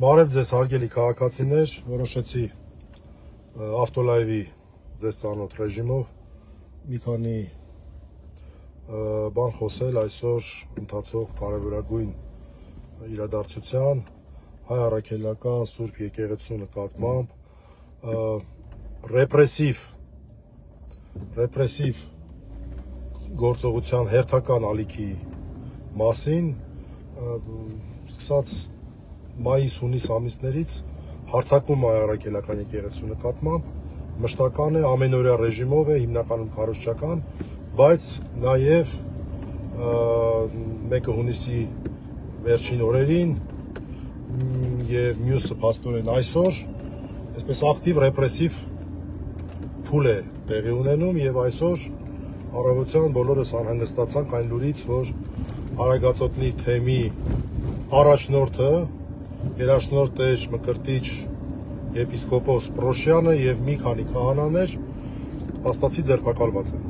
Բարև ձեզ հարգելի քաղաքացիներ, որոշեցի ավտոլայվի ձեզ ծանոթ ռեժիմով մի քանի բան խոսել այսօր ընթացող կարևորագույն իրադարձության հայ առաքելական Սուրբ Եկեղեցու նկատմամբ ռեպրեսիվ գործողության հերթական ալիքի մասին, սկսած մայիս-հունիս ամիսներից հարձակում հայ առաքելական եկեղեցու նկատմամբ մշտական է, ամենօրյա ռեժիմով է, հիմնականում քարոզչական, բայց նաև մեկը հունիսի վերջին օրերին եւ մյուսը փաստորեն այսօր այսպես ակտիվ ռեպրեսիվ փուլ է տեղի ունենում եւ այսօր առավոտյան բոլորս անհանգստացանք այն լուրից, որ Արագածոտնի թեմի առաջնորդը երաշնորհ Տեր Մկրտիչ եպիսկոպոս Պրոշյանը եւ մի քանի քահանաներ փաստացի ձերբակալված են։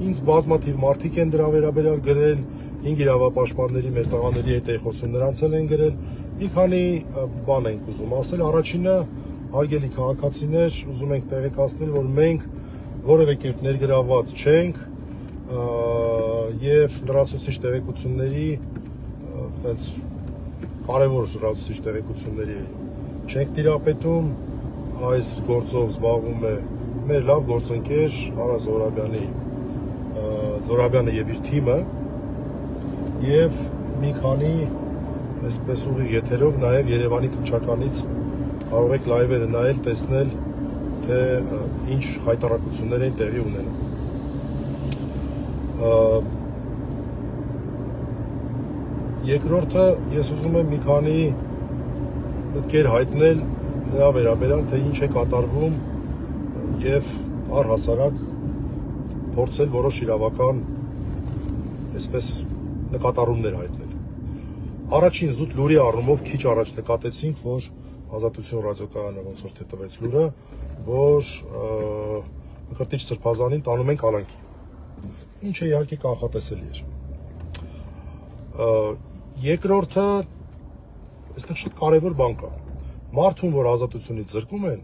Ինձ բազմաթիվ մարդիկ են դրա վերաբերյալ գրել, 5 իրավապաշտպանների մեր տղաների հետ էի խոսում, նրանց էլ են գրել, մի քանի բան ենք ուզում ասել։ Առաջինը, հարգելի քաղաքացիներ, ուզում ենք տեղեկացնել, որ մենք որևէ կերպ ներգրավված չենք եւ լրացուցիչ տեղեկությունների այդպես կարևոր լրացուցիչ տեղեկությունների չենք տիրապետում, այս գործով զբաղվում է մեր լավ գործընկեր Արա Զորաբյանը եւ իր թիմը եւ մի քանի այսպես ուղիղ եթերով նաեւ Երևանի քննչականից կարող եք լայվերը նայել, տեսնել թե ինչ հայտարարություններ են տեղի ունենում։ Երկրորդը ես ուզում եմ մի քանի մտքեր հայտնել նրա վերաբերյալ, թե ինչ է կատարվում եւ առհասարակ փորձել որոշ իրավական այսպես նկատառումներ հայտնել։ Առաջին զուտ լուրի առումով քիչ առաջ նկատեցինք, որ Ազատություն ռադիոկայանը ոնց որ թե տվեց լուրը, որ Մկրտիչ Սրբազանին տանում են կալանքի, ինչը իհարկե կանխատեսելի էր։ Երկրորդը, այստեղ շատ կարևոր բան կա։ Մարդուն, որ ազատությունից զրկում են,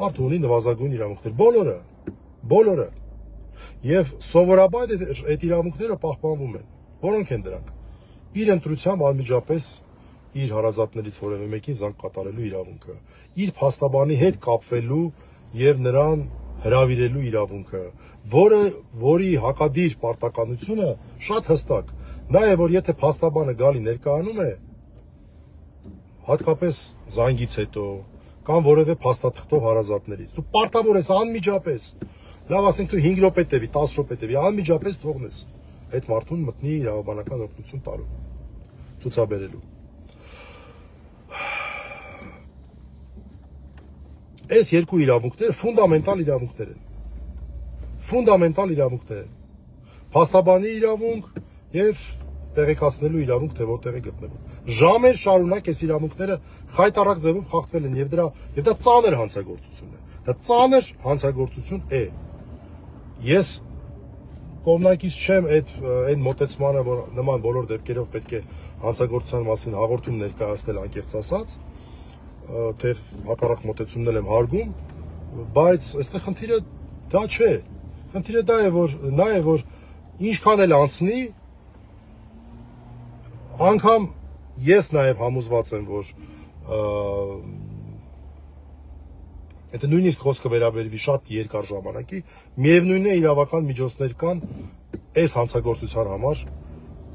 մարդը ունի նվազագույն իրավունքներ, բոլորը։ Եվ սովորաբար այդ իրավունքները պահպանվում են։ Որոնք են դրանք։ Իր ընտրությամբ անմիջապես իր հարազատներից որևէ մեկին զանգ կատարելու իրավունքը, իր փաստաբանի հետ կապվելու եւ նրան հրավիրելու իրավունքը, որի հակադիր պարտականությունը շատ հստակ, նա է, որ եթե փաստաբանը գալի ներկայանում է, հատկապես զանգից հետո կամ որևէ փաստաթղթով հարազատներից, դու պարտավոր ես անմիջապես, լավ ասենք դու 5 րոպե տևի, 10 րոպե տևի, անմիջապես թողնես այդ մարդուն մտնի իրավաբանական օգնություն տալու, ցուցաբերելու։ Այս երկու իրավունքները ֆունդամենտալ իրավունքներ են։ Փաստաբանի իրավունք եւ տեղեկացնելու իրավունք, թե որտեղ է գտնվում։ Ժամեր շարունակ այս իրավունքները խայտառակ ձևով խախտվել են եւ դա ծանր հանցագործություն է։ Դա ծանր հանցագործություն է։ Ես կողմնակից չեմ այն մոտեցմանը, որ նման բոլոր դեպքերով պետք է հանցագործության մասին հաղորդում ներկայացնել անկեղծ ասած, թե հակառակ մոտեցումներ եմ հարգում, բայց այստեղ խնդիրը դա չէ։ Խնդիրը դա է, որ ինչքան էլ անցնի, անգամ ես նաև համոզված եմ, որ եթե նույնիսկ խոսքը վերաբերվի շատ երկար ժամանակի, միևնույն է իրավական միջոցներ կան այս հանցագործության համար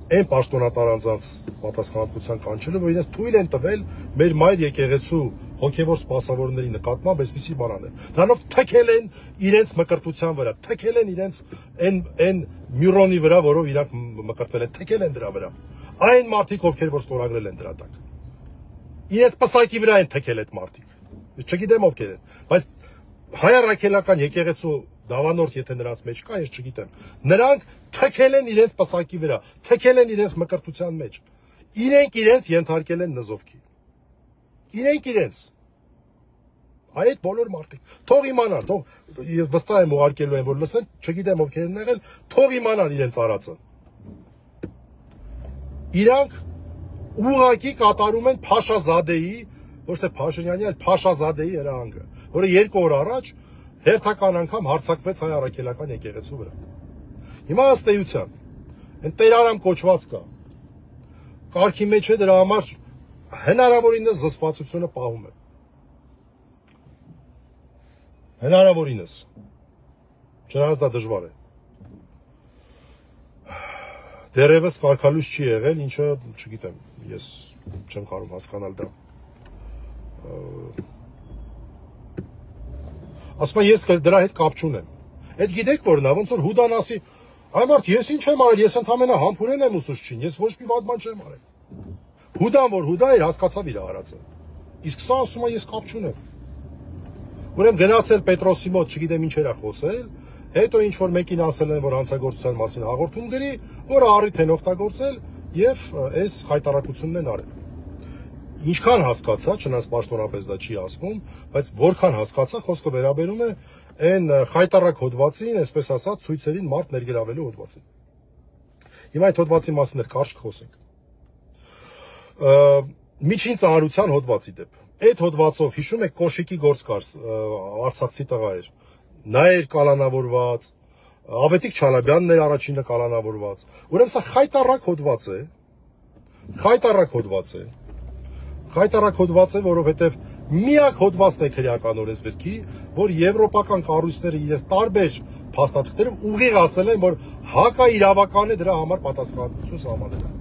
այն պաշտոնատար անձանց պատասխանատվության կանչելու, որ իրենց թույլ են տվել մեր մայր եկեղեցու հոգևոր սպասավորների նկատմամբ այսպիսի բան անել։ Դրանով թքել են իրենց մկրտության վրա, թքել են իրենց այն մյուրոնի վրա, որով իրանք մկրտվել են, թքել են դրա վրա։ Այն մարդիկ, ովքեր որ ստորագրել են դրա տակ։ Իրենց պսակի վրա են թքել այդ մարդիկ։ Չգիտեմ ովքեր են, բայց հայ առաքելական եկեղեցու դավանորդ, եթե նրանց մեջ կա, ես չգիտեմ։ Նրանք թքել են իրենց պսակի վրա, թքել են իրենց մկրտության մեջ։ Իրենք իրենց ենթարկել են նզովքի։ Իրենք իրենց։ Այդ բոլոր մարդիկ թող իմանան, թող ես վստահ եմ ուղարկելու են որ լսեն, չգիտեմ ովքեր են եղել, թող իմանան իրենց արածը։ Իրանք ուղղակի կատարում են Փաշազադեի, ոչ թե Փաշինյանի, այլ Փաշազադեի հրահանգը, որը 2 օր առաջ հերթական անգամ հարձակվեց հայ առաքելական եկեղեցու վրա։ Հիմա ըստ էության, այն Տերարամ կոչված կա։ Կարգի մեջ է դրա համար հնարավորինս զսպվածությունը պահում է։ Հնարավորինս։ Չնայած դա դժվար է։ Դեռևս կարգալույս չի եղել, ինչը չգիտեմ, ես չեմ կարող հասկանալ դա։ Ասում եմ ես դրա հետ կապ չունեմ։ Այդ գիտեք որ նա ոնց որ Հուդան ասի, այ մարդ ես ինչ եմ արել, ես ընդամենը համբուրեն եմ ուսուցչին, ես ոչ մի վատ բան չեմ արել։ Հուդան որ Հուդա էր հասկացավ իր արածը։ Իսկ սա ասում է ես կապ չունեմ։ Ուրեմն գնացել Պետրոսի մոտ, չգիտեմ ինչեր է խոսել, հետո ինչ որ մեկին ասել են որ հանցագործության մասին հաղորդում գրի, որը առիթ են օգտագործել եւ այս խայտարակությունն են արել։ Ինչքան հասկացա, չնայած պաշտոնապես դա չի ասվում, բայց որքան հասկացա, խոսքը վերաբերում է այն խայտարակ հոդվածին, այսպես ասած, ցույցերին մարդ ներգրավելու հոդվածին։ Հիմա այդ հոդվածի մասին էլ կարճ խոսենք։ Միջին ծանրության հոդվածի դեպ։ Այդ հոդվածով հիշում եք կոշիկի գործ կար, արցախցի տղա էր։ Նա էր կալանավորված, Ավետիք Չալաբյանն էր առաջինը կալանավորված։ Ուրեմն սա խայտարակ հոդված է։ Խայտարակ հոդված է։ Խայտարակ հոդված է, որովհետև միակ հոդվածն է քրեական օրենսգրքի, որ եվրոպական կառույցները իրենց տարբեր փաստաթղթերով ուղիղ ասել են, որ հակաիրավական է դրա համար պատասխանատվություն սահմանելը։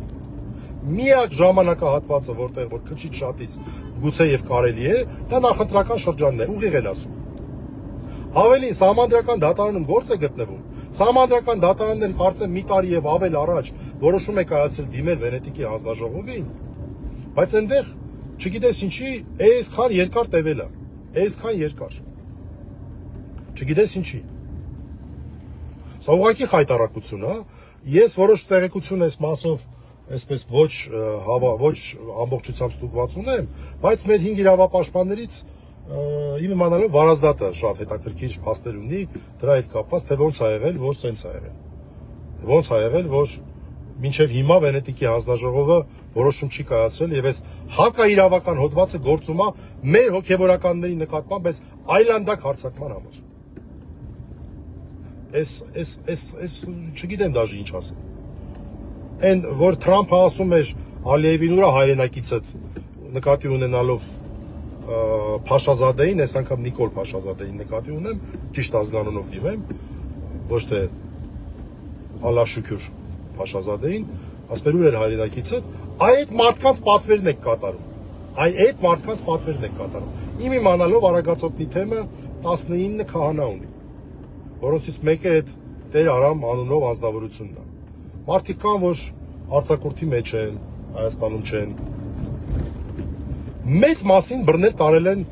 Միակ ժամանակահատվածը, որտեղ որ քչից շատից գուցե եւ կարելի է, դա նախընտրական շրջանն է, ուղիղ են ասում։ Ավելին, Սահմանադրական դատարանում գործ է գտնվում։ Սահմանադրական դատարանն էլ կարծեմ մի տարի եւ ավել առաջ որոշում է կայացել դիմել Վենետիկի հանձնաժողովին, բայց այնտեղ չգիտես ինչի, այսքան երկար տևել է, այսքան երկար։ Չգիտես ինչի։ Սա ուղղակի խայտարակություն է։ Ես որոշ տեղեկություն այս մասով այսպես ոչ ամբողջությամբ ստուգված ունեմ, բայց մեր 5 իրավապաշտպաններից իմ իմանալով Վարազդատը շատ հետաքրքիր փաստեր ունի դրա հետ կապված, թե ոնց ա եղել, որ սենց ա եղել։ Ոնց ա եղել, որ մինչև հիմա Վենետիկի հանձնաժողովը որոշում չի կայացրել եւ այս հակաիրավական հոդվածը գործում է մեր հոգեվորականների նկատմամբ այս այլանդակ հարձակման համար։ Այս չգիտեմ դաժե ինչ ասել։ Այն որ Թրամփը ասում էր Ալիևին ուրա հայրենակիցը նկատի ունենալով Փաշազադեին, այս անգամ Նիկոլ Փաշազադեին նկատի ունեմ, ճիշտ ազգանունով դիմեմ, ոչ թե Ալաշուքյուր Փաշազադեին, ասում էր հայրենակիցը, այդ մարդկանց պատվերն եք կատարում։ Այդ մարդկանց պատվերն եք կատարում։ Իմ իմանալով Արագածոտնի թեմը 19 քահանա ունի, որոնցից մեկը այդ Տեր Արամ անունով անձնավորությունն է։ Մարդիկ կան, որ արձակուրդի մեջ են, Հայաստանում չեն։ Մեծ մասին բռներ տարել են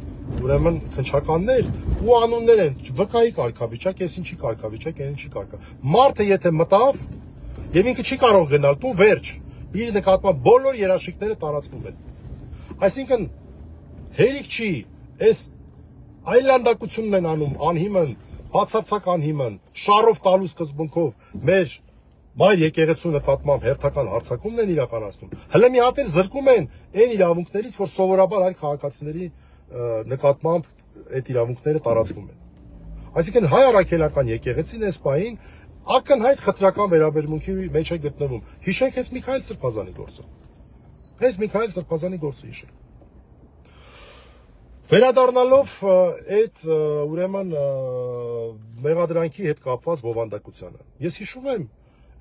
ուրեմն քնչականներ ու անուններ են, վկայի կարգավիճակ, ես ինչի կարգավիճակ, այն ինչի կարգա։ Մարդը եթե մտավ եւ ինքը չի կարող գնալ տուն, վերջ։ Իր նկատմամբ բոլոր երաշխիքները տարածվում են։ Այսինքն հերիք չի, այս այլանդակությունն են անում անհիմն, բացարձակ անհիմն, շարով տալու սկզբունքով մեր մայր եկեղեցու նկատմամբ հերթական հարձակումն են իրականացնում։ Հələ մի հատ էլ զրկում են այն իրավունքներից, որ սովորաբար այլ քաղաքացիների նկատմամբ այդ իրավունքները տարածվում են։ Այսինքն հայ առաքելական եկեղեցին այս պահին ակնհայտ խտրական վերաբերմունքի մեջ է գտնվում։ Հիշենք հենց Միքայել Սրբազանի գործը։ Հենց Միքայել Սրբազանի գործը հիշենք։ Վերադառնալով այդ ուրեմն մեղադրանքի հետ կապված բովանդակությանը։ Ես հիշում եմ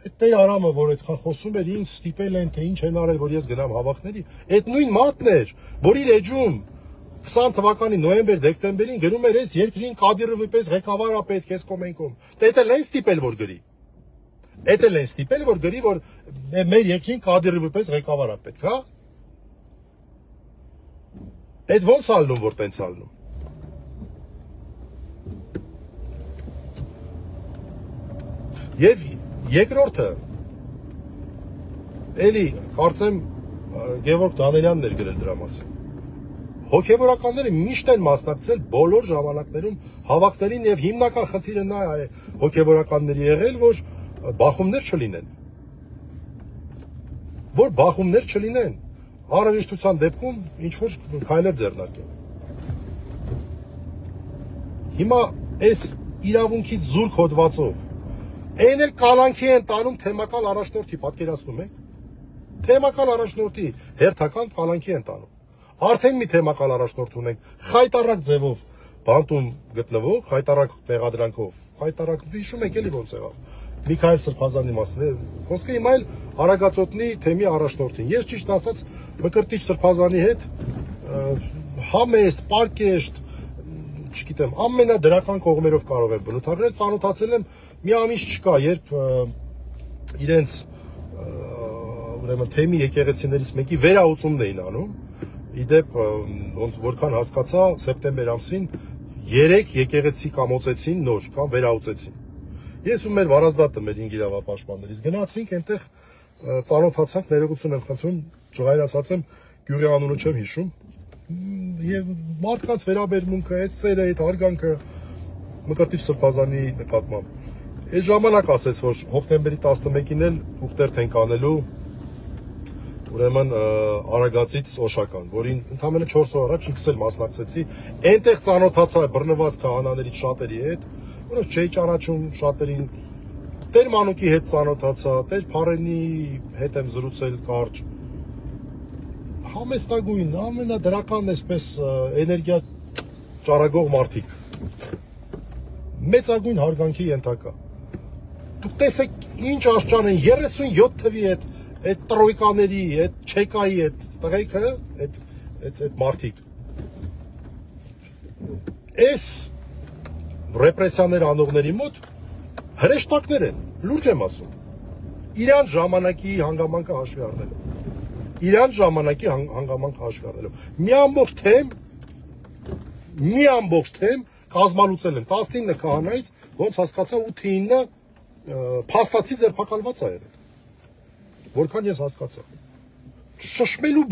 այդ Տեր Արամը, որ այդքան խոսում էր, ինձ ստիպել են, թե ինչ են արել, որ ես գնամ հավաքների, այդ նույն մատն էր, որ իր էջում 20 թվականի նոյեմբեր-դեկտեմբերին գրում էր, այս երկրին Կադիրովի պես ղեկավար է պետք, ես կոմենքում։ Դա էլ են ստիպել, որ գրի։ Դա էլ են ստիպել, որ գրի, որ մեր երկրին Կադիրովի պես ղեկավար է պետք, հա։ Այդ ոնց ալնում, որ տենց ալնում։ Եվ երկրորդը, էլի, կարծեմ Գևորգ Դանելյանն էր գրել դրա մասին։ Հոգևորականները միշտ են մասնակցել բոլոր ժամանակներում հավաքներին եւ հիմնական խնդիրը նա է հոգևորականների եղել, որ բախումներ չլինեն։ Որ բախումներ չլինեն, անհրաժեշտության դեպքում ինչ որ քայլեր ձեռնարկեն։ Հիմա այս իրավունքից զուրկ հոդվածով այն էլ կալանքի են տանում թեմական առաջնորդի, պատկերացնում եք։ Թեմական առաջնորդի հերթական կալանքի են տանում։ Արդեն մի թեմական առաջնորդ ունենք, խայտարակ ձևով բանտում գտնվող, խայտարակ մեղադրանքով, խայտարակ հիշում եք էլի ոնց եղավ։ Միքայել Սրբազանի մասին խոսքը հիմա էլ Արագածոտնի թեմի առաջնորդին։ Ես ճիշտ ասած Մկրտիչ Սրբազանի հետ համեստ, պարկեշտ, չգիտեմ, ամենադրական կողմերով կարող եմ բնութագրել, ծանոթացել եմ մի ամիս չկա, երբ իրենց ուրեմն թեմի եկեղեցիներից մեկի վերահուծումն էին անում։ Իդեպ որքան հասկացա սեպտեմբեր ամսին 3 եկեղեցի կամոցեցին նոր կամ վերահուծեցին։ Ես ու մեր վարազդատը մեր ինգիրավապաշտպաններից գնացինք այնտեղ ծանոթացանք, ներողություն եմ խնդրում, ջղայնացած եմ, գյուղի անունը չեմ հիշում, եւ մարդկանց վերաբերմունքը, այդ սերը, այդ հարգանքը Մկրտիչ Սրբազանի նկատմամբ։ Այդ ժամանակ ասեց, որ հոկտեմբերի 11-ին էլ ուխտերթ ենք անելու ուրեմն Արագածից Օշական, որին ընդամենը 4 օր առաջ ինքս էլ մասնակցեցի, այնտեղ ծանոթացա բռնված քահանաներից շատերի հետ, որոնց չէի ճանաչում շատերին, Տեր Մանուկի հետ ծանոթացա, Տեր Փարենի հետ եմ զրուցել կարճ, համեստագույն, ամենադրական այսպես էներգիա ճարագող մարդիկ, մեծագույն հարգանքի ենթակա։ Դուք տեսեք ինչ աշճան են 37 թվի այդ տրոյկաների, այդ չեկայի, այդ տղեկը, այդ մարդիկ։ Այս ռեպրեսիաներ անողների մոտ հրեշտակներ են, լուրջ եմ ասում։ Իրան ժամանակի հանգամանքը հաշվի առնելով։ Իրան ժամանակի հանգամանքը հաշվի առնելով։ Մի ամբողջ թեմ կազմալուծել են 19 քահանայից, ոնց հասկացա 8-9 փաստացի ձերբակալված ա եղել։ Որքան ես հասկացա։ Շշմելու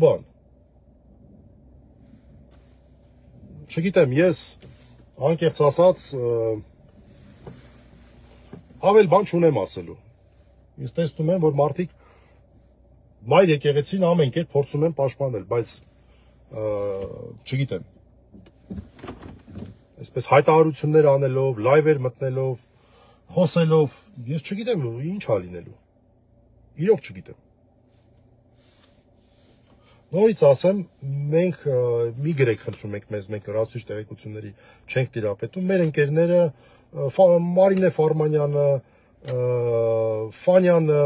բան։ Չգիտեմ, ես անկեղծ ասած ավել բան չունեմ ասելու։ Ես տեսնում եմ, որ մարդիկ մայր եկեղեցին ամեն կերպ փորձում են պաշտպանել, բայց չգիտեմ։ Այսպես հայտարարություններ անելով, լայվեր մտնելով, խոսելով, ես չգիտեմ ինչ ա լինելու։ Իրոք չգիտեմ։ Նորից ասեմ, մենք մի գրեք խնդրում ենք մեզ, մենք լրացուցիչ տեղեկությունների չենք տիրապետում, մեր ընկերները Մարինե Ֆարմանյանը, Ֆանյանը,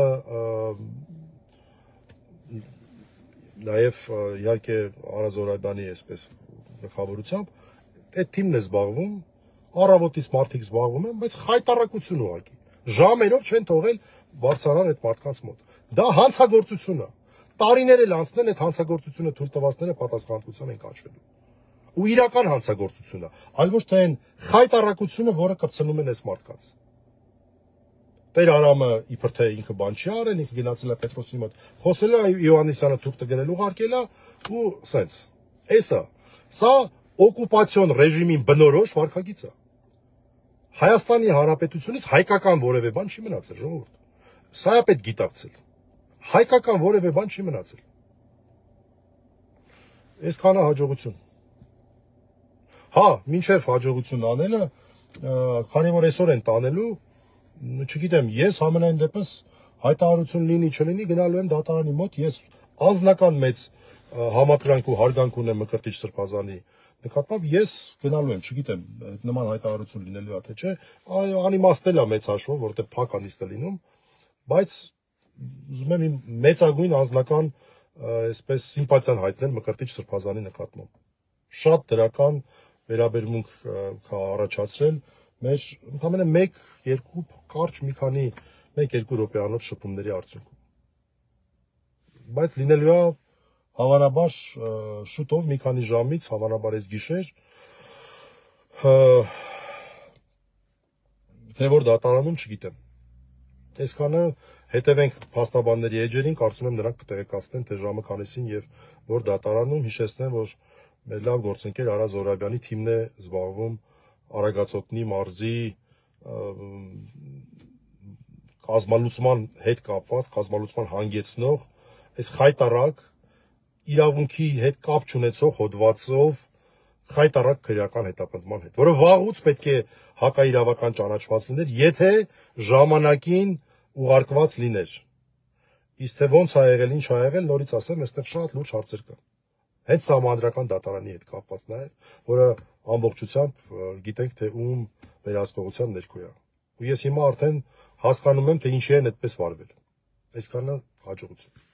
նաև իհարկե Արա Զորայբյանի այսպես գլխավորությամբ այդ թիմն է զբաղվում, առավոտից մարդիկ զբաղվում են, բայց խայտարակություն ուղղակի։ Ժամերով չեն թողել բարձրանալ այդ մարդկանց մոտ։ Դա հանցագործություն է։ Տարիներ էլ անցնեն այդ հանցագործությունը թույլ տվածները պատասխանատվության են կաչվելու։ Ու իրական հանցագործություն է, այլ ոչ թե այն խայտարակությունը, որը կպցնում են այս մարդկանց։ Տեր Արամը իբր թե ինքը բան չի արել, ինքը գնացել է Պետրոսի մոտ, խոսել է Յոհաննիսյանը թուղթը գրել ուղարկել է ու սենց։ Սա օկուպացիոն ռեժիմին բնորոշ վարքագիծ է։ Հայաստանի Հանրապետությունից հայկական որևէ բան չի մնացել, ժողովուրդ։ Սա է պետք գիտակցել։ Հայկական որևէ բան չի մնացել։ Այսքանը հաջողություն։ Հա, մինչև հաջողություն անելը, քանի որ այսօր են տանելու, չգիտեմ, ես համենայն դեպս հայտարարություն լինի չլինի, գնալու եմ դատարանի մոտ, ես անձնական մեծ համակրանք ու հարգանք ունեմ Մկրտիչ Սրբազանի նկատմամբ, ես գնալու եմ, չգիտեմ, նման հայտարարություն լինելու է թե չէ, անիմաստել է մեծ հաշվով, որտեղ փակ է նիստը լինում, բայց ուզում եմ իմ մեծագույն անձնական այսպես սիմպաթիան հայտնել Մկրտիչ Սրբազանի նկատմամբ։ Շատ դրական վերաբերմունք կա առաջացրել մեր ընդամենը 1-2 կարճ մի քանի 1-2 րոպեանոց շփումների արդյունքում։ Բայց լինելու է հավանաբար շուտով մի քանի ժամից, հավանաբար այս գիշեր, թե որ դատարանում չգիտեմ։ Այսքանը հետևենք փաստաբանների էջերին, կարծում եմ նրանք կտեղեկացնեն, թե ժամը քանիսին եւ որ դատարանում, հիշեցնեմ, որ մեր լավ գործընկեր Արա Զորաբյանի թիմն է զբաղվում Արագածոտնի մարզի կազմալուծման հետ կապված, կազմալուծման հանգեցնող այս խայտարակ իրավունքի հետ կապ չունեցող հոդվածով խայտարակ քրեական հետապնդման հետ, որը վաղուց պետք է հակաիրավական ճանաչված լիներ, եթե ժամանակին ուղարկված լիներ։ Իսկ թե ոնց ա եղել, ինչ ա եղել, նորից ասեմ, այստեղ շատ լուրջ հարցեր կան։ Հենց Սահմանադրական դատարանի հետ կապված նաև, որը ամբողջությամբ գիտենք, թե ում վերահսկողության ներքո է։ Ու ես հիմա արդեն հասկանում եմ, թե ինչի են այդպես վարվել։ Այսքանը հաջողություն։